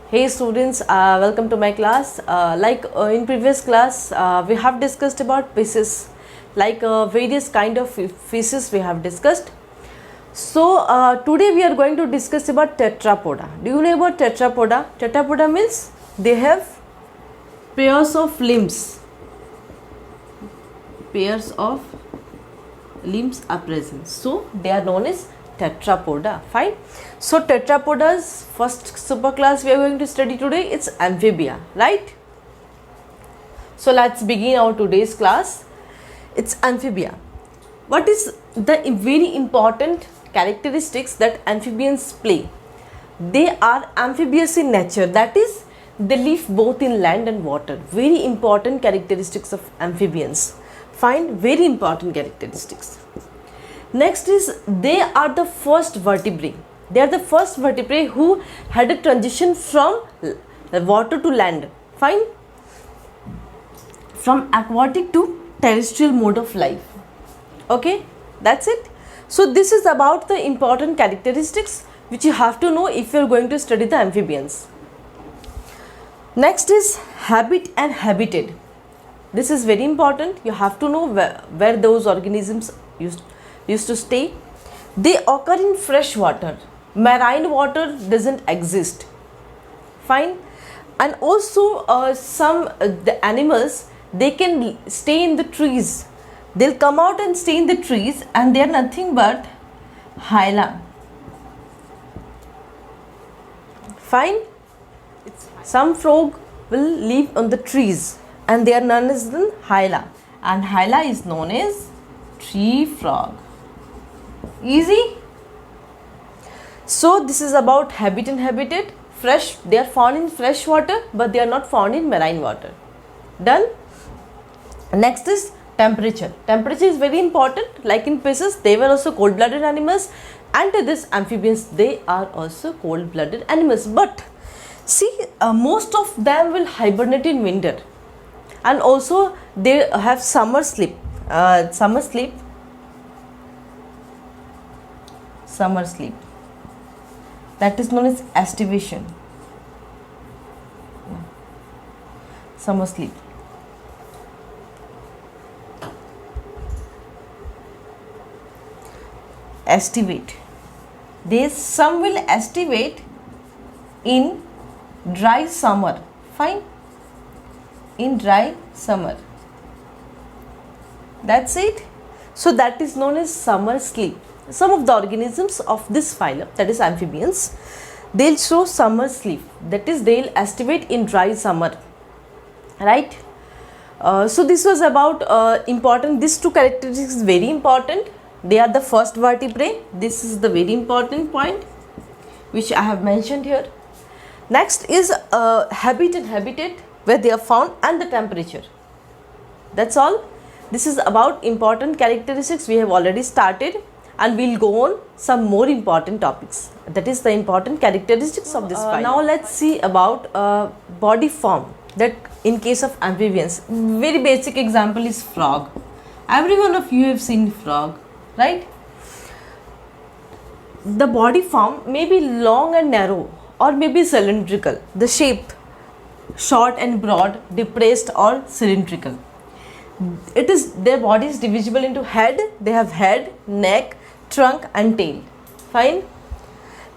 Hey students, welcome to my class. In previous class, we have discussed about fishes, various kind of fishes we have discussed. So today we are going to discuss about Tetrapoda. Do you know about Tetrapoda? Tetrapoda means they have pairs of limbs. Pairs of limbs are present. So they are known as Tetrapoda. Fine. So Tetrapoda's first superclass we are going to study today, it's Amphibia, right? So let's begin our today's class. It's Amphibia. What is the very important characteristics that amphibians play? They are amphibious in nature, that is they live both in land and water. Very important characteristics of amphibians. Fine, very important characteristics. Next is they are the first vertebrae. They are the first vertebrae who had a transition from water to land. Fine. From aquatic to terrestrial mode of life. Okay, that's it. So this is about the important characteristics which you have to know if you are going to study the amphibians. Next is habit and habitat. This is very important. You have to know where those organisms used to stay. They occur in fresh water. Marine water doesn't exist. Fine. And also the animals, they can stay in the trees. They'll come out and stay in the trees, and they are nothing but hyla. Fine. Some frog will live on the trees, and they are known as the hyla. And hyla is known as tree frog. Easy. So this is about habit and habitat. Fresh, they are found in fresh water, but they are not found in marine water. Done. Next is temperature. Temperature is very important. Like in fishes, they were also cold-blooded animals, and to this amphibians, they are also cold-blooded animals. But see, most of them will hibernate in winter, and also they have summer sleep. Summer sleep. That is known as estivation. Summer sleep. Estivate. Some will estivate in dry summer. Fine. In dry summer. That's it. So that is known as summer sleep. Some of the organisms of this phylum, that is amphibians, they'll show summer sleep. That is, they'll estivate in dry summer. Right? So this was about important. These two characteristics is very important. They are the first vertebrae. This is the very important point which I have mentioned here. Next is habit and habitat, where they are found, and the temperature. That's all. This is about important characteristics. We have already started, and we'll go on some more important topics. That is the important characteristics of this phylum. Now let's see about body form. That in case of amphibians, very basic example is frog. Every one of you have seen frog, right? The body form may be long and narrow, or may be cylindrical. The shape, short and broad, depressed or cylindrical. It is, their body is divisible into head. They have head, neck, trunk and tail. Fine.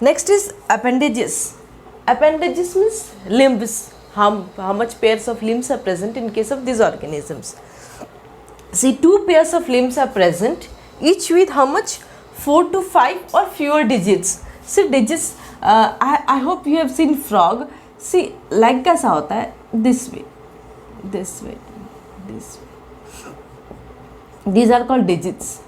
Next is appendages. Appendages means limbs. How much pairs of limbs are present in case of these organisms? See, 2 pairs of limbs are present, each with how much? 4 to 5 or fewer digits. See, digits, I hope you have seen frog. See, leg कैसा होता है? This way, this way, this way. These are called digits.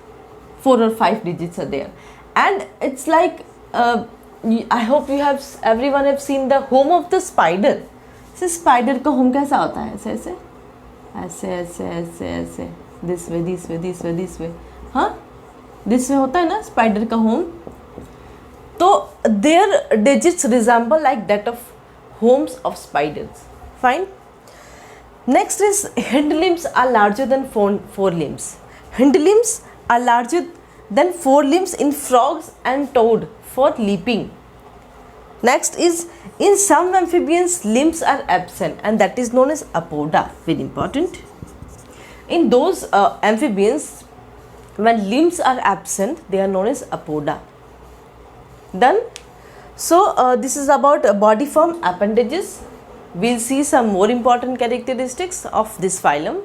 4 or 5 digits are there, and it's like I hope everyone have seen the home of the spider. See, spider का home कैसा होता है? ऐसे ऐसे ऐसे ऐसे ऐसे ऐसे, this way, this way, this way, this way. हाँ, this way होता है ना spider का home. तो their digits resemble like that of homes of spiders. Fine. Next is hind limbs are larger than four limbs. Hind limbs are larger than 4 limbs in frogs and toad for leaping. Next is, in some amphibians limbs are absent, and that is known as apoda. Very important. In those amphibians, when limbs are absent, they are known as apoda. Done. So this is about body form, appendages. We'll see some more important characteristics of this phylum.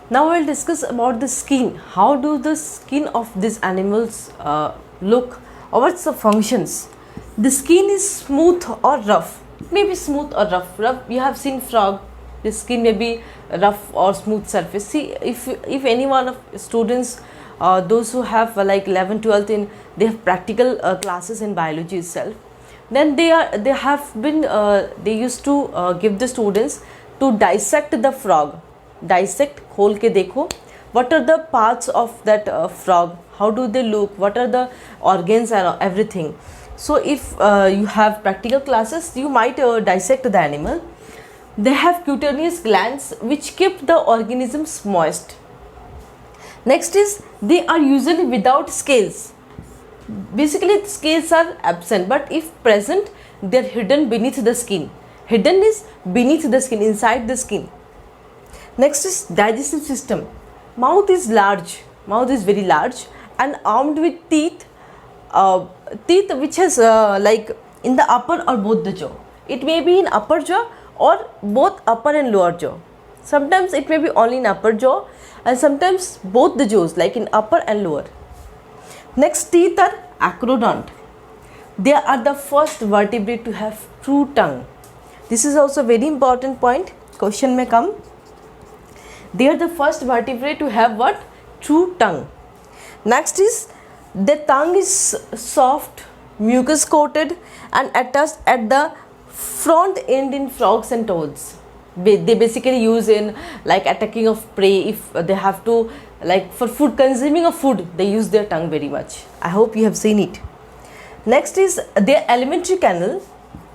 Now we'll discuss about the skin. How do the skin of these animals look, or what's the functions? The skin is smooth or rough. Maybe smooth or rough. You have seen frog. The skin may be rough or smooth surface. See, if any one of students, those who have like 11, 12, they have practical classes in biology itself, then they used to give the students to dissect the frog. Dissect, खोल के देखो, what are the parts of that frog, how do they look, what are the organs and everything. So if you have practical classes, you might dissect the animal. They have cutaneous glands which keep the organisms moist. Next is, they are usually without scales. Basically the scales are absent, but if present, they are hidden beneath the skin. Hidden is beneath the skin, inside the skin. Next is digestive system. Mouth is large, mouth is very large and armed with teeth, teeth which has like in the upper or both the jaw. It may be in upper jaw or both upper and lower jaw. Sometimes it may be only in upper jaw and sometimes both the jaws, like in upper and lower. Next, teeth are acrodont. They are the first vertebrate to have true tongue. This is also very important point. Question may come. They are the first vertebrate to have what? True tongue. Next is, the tongue is soft, mucus coated and attached at the front end in frogs and toads. They basically use in like attacking of prey. If they have to, like for food, consuming of food, they use their tongue very much. I hope you have seen it. Next is their alimentary canal.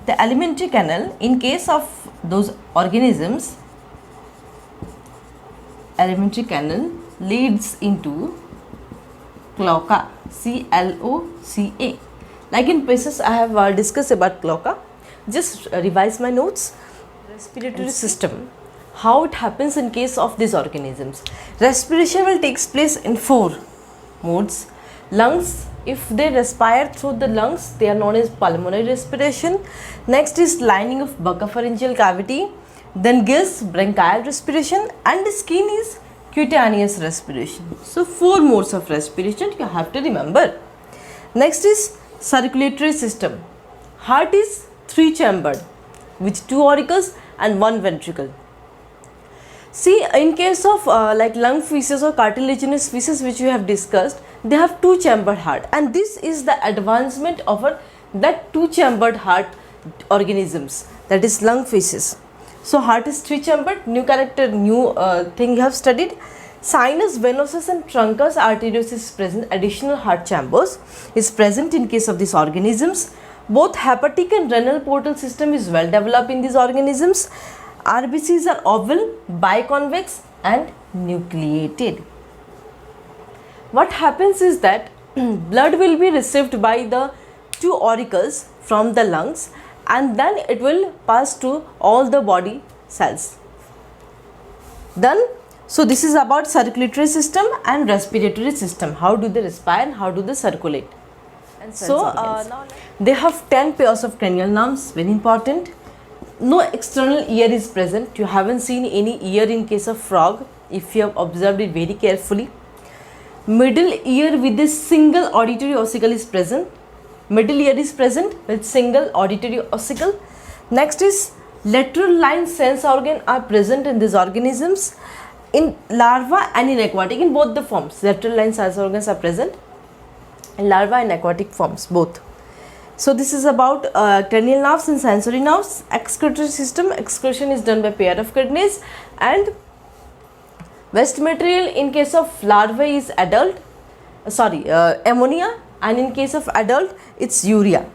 The alimentary canal, in case of those organisms, alimentary canal leads into cloaca, C-L-O-C-A. Like in places I have discussed about cloaca. Just revise my notes. Respiratory system. How it happens in case of these organisms. Respiration will take place in 4 modes. Lungs, if they respire through the lungs, they are known as pulmonary respiration. Next is lining of buccopharyngeal cavity. Then gills, bronchial respiration, and the skin is cutaneous respiration. So 4 modes of respiration you have to remember. Next is circulatory system. Heart is 3-chambered with 2 auricles and 1 ventricle. See, in case of like lung feces or cartilaginous feces which we have discussed, they have 2-chambered heart, and this is the advancement of that 2-chambered heart organisms, that is lung feces. So heart is 3-chambered, new character, new thing you have studied. Sinus venosus and truncus arteriosus is present, additional heart chambers is present in case of these organisms. Both hepatic and renal portal system is well developed in these organisms. RBCs are oval, biconvex and nucleated. What happens is that blood will be received by the 2 auricles from the lungs, and then it will pass to all the body cells. Done. So this is about circulatory system and respiratory system. How do they respire and how do they circulate? And so now they have 10 pairs of cranial nerves, very important. No external ear is present. You haven't seen any ear in case of frog if you have observed it very carefully. Middle ear with a single auditory ossicle is present. Middle ear is present with single auditory ossicle. Next is lateral line sense organ are present in these organisms in larva and in aquatic, in both the forms. Lateral line sense organs are present in larva and aquatic forms both. So this is about cranial nerves and sensory nerves. Excretory system, excretion is done by pair of kidneys, and waste material in case of larvae is ammonia, and in case of adult it's urea.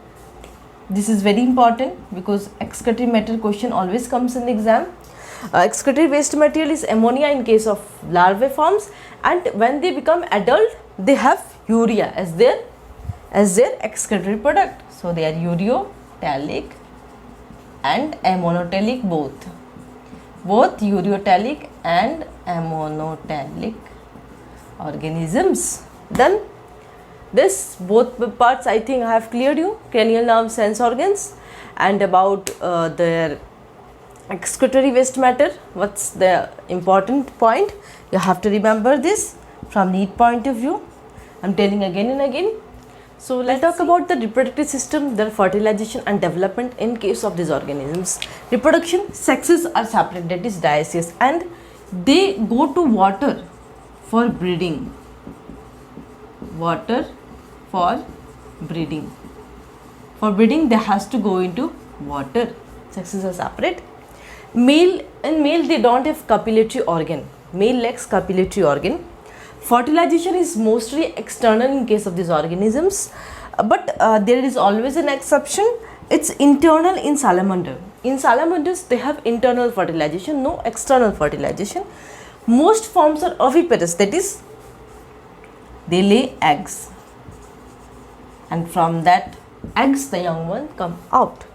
This is very important because excretory matter question always comes in the exam. Excretory waste material is ammonia in case of larvae forms, and when they become adult they have urea as their excretory product. So they are ureotelic and ammonotelic, both ureotelic and ammonotelic organisms. Then this both parts I think I have cleared you, cranial nerve, sense organs, and about their excretory waste matter. What's the important point? You have to remember this from NEET point of view. I'm telling again and again. So let's talk about the reproductive system, their fertilization and development in case of these organisms. Reproduction, sexes are separate, that is dioecious, and they go to water for breeding. Water for breeding. For breeding they has to go into water. Sexes are separate. Male they don't have copulatory organ. Male lacks copulatory organ. Fertilization is mostly external in case of these organisms, but there is always an exception. It's internal in salamander. In salamanders they have internal fertilization, no external fertilization. Most forms are oviparous, that is they lay eggs, and from that eggs the young one come out.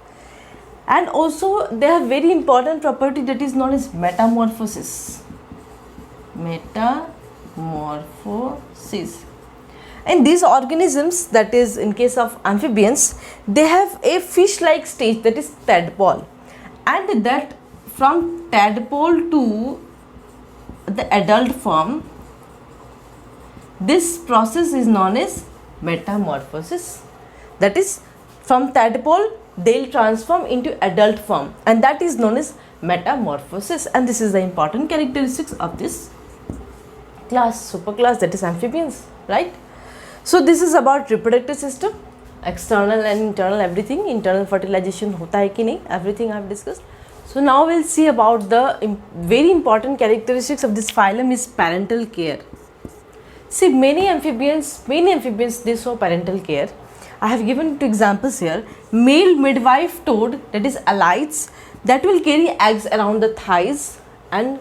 And also they have very important property that is known as metamorphosis. Metamorphosis. In these organisms, that is in case of amphibians, they have a fish-like stage, that is tadpole, and that from tadpole to the adult form, this process is known as metamorphosis. That is from tadpole they will transform into adult form, and that is known as metamorphosis. And this is the important characteristics of this class, superclass, that is amphibians, right? So this is about reproductive system, external and internal, everything. Internal fertilization hota hai ki nahi, everything I have discussed. So now we'll see about the very important characteristics of this phylum is parental care. See, many amphibians they show parental care. I have given two examples here. Male midwife toad, that is alites, that will carry eggs around the thighs, and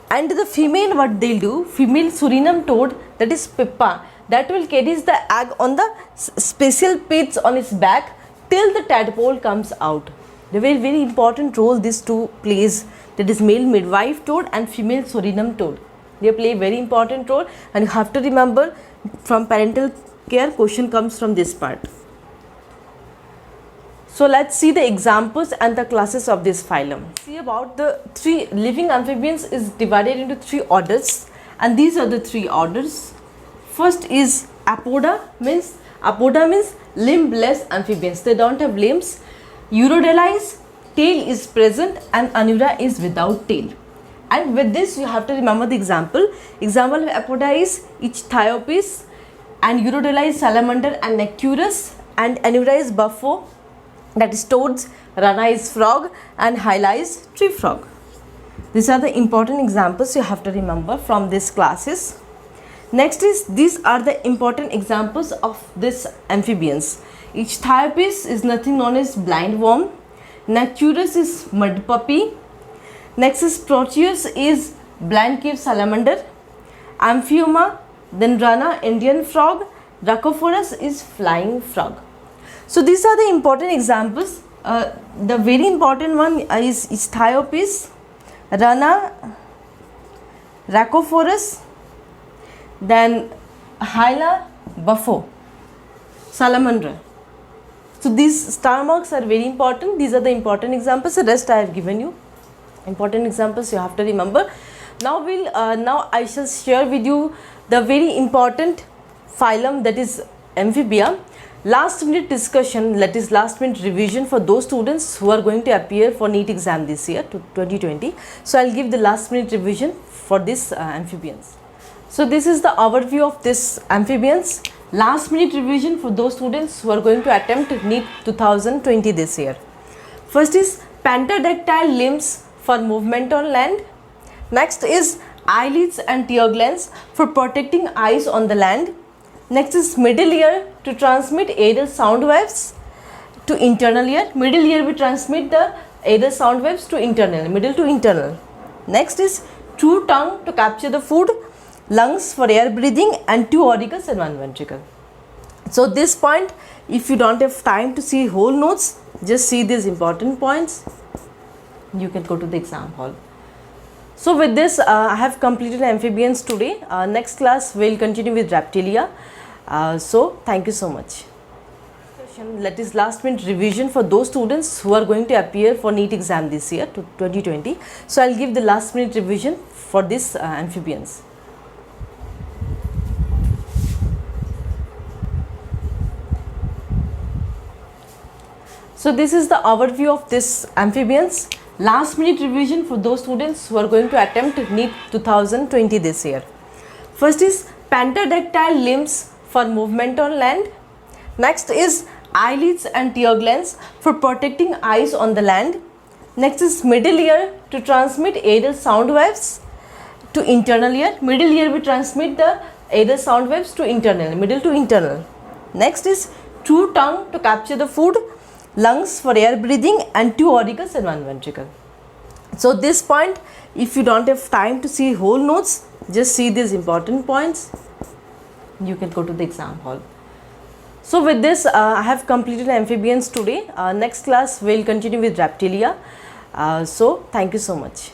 the female, what they'll do, female Suriname toad, that is pippa, that will carries the egg on the special pits on its back till the tadpole comes out. The very important role these two plays, that is male midwife toad and female Suriname toad. They play a very important role, and you have to remember from parental care question comes from this part. So let's see the examples and the classes of this phylum. See about the three living amphibians is divided into three orders, and these are the three orders. First is Apoda means limbless amphibians. They don't have limbs. Urodelites, tail is present, and Anura is without tail. And with this you have to remember the example. Example of Apoda is Ichthyopis, and Urodeli is salamander and Necurus, and Anura is buffo, that is toads, Rana is frog, and Hyla is tree frog. These are the important examples you have to remember from these classes. Next is, these are the important examples of this amphibians. Ichthyopis is nothing known as blind worm. Necurus is mud puppy. Next is Proteus is blind cave salamander. Amphibia, then Rana, Indian frog. Rhacophorus is flying frog. So these are the important examples. The very important one is Ichthyopis, Rana, Rhacophorus, then Hyla, buffo, salamander. So these star marks are very important. These are the important examples. The rest I have given you. Important examples you have to remember. Now I shall share with you the very important phylum, that is Amphibia. Last minute discussion, that is last minute revision for those students who are going to appear for NEET exam this year, 2020. So I'll give the last minute revision for this amphibians. So this is the overview of this amphibians. Last minute revision for those students who are going to attempt NEET 2020 this year. First is pentadactyl limbs for movement on land. Next is eyelids and tear glands for protecting eyes on the land. Next is middle ear to transmit aerial sound waves to internal ear. Middle ear will transmit the aerial sound waves to internal, middle to internal. Next is true tongue to capture the food, lungs for air breathing, and 2 auricles and 1 ventricle. So this point, if you don't have time to see whole notes, just see these important points. You can go to the exam hall. So with this, I have completed amphibians today. Next class we'll continue with reptilia. So thank you so much. That is last minute revision for those students who are going to appear for NEET exam this year, 2020. So I'll give the last minute revision for this amphibians. So this is the overview of this amphibians. Last minute revision for those students who are going to attempt NEET 2020 this year. First is pentadactyl limbs for movement on land. Next is eyelids and tear glands for protecting eyes on the land. Next is middle ear to transmit aerial sound waves to internal ear. Middle ear will transmit the aerial sound waves to internal, middle to internal. Next is true tongue to capture the food, lungs for air breathing, and 2 auricles and 1 ventricle. So this point, if you don't have time to see whole notes, just see these important points. You can go to the exam hall. So with this, I have completed amphibians today. Next class we'll continue with reptilia. So thank you so much.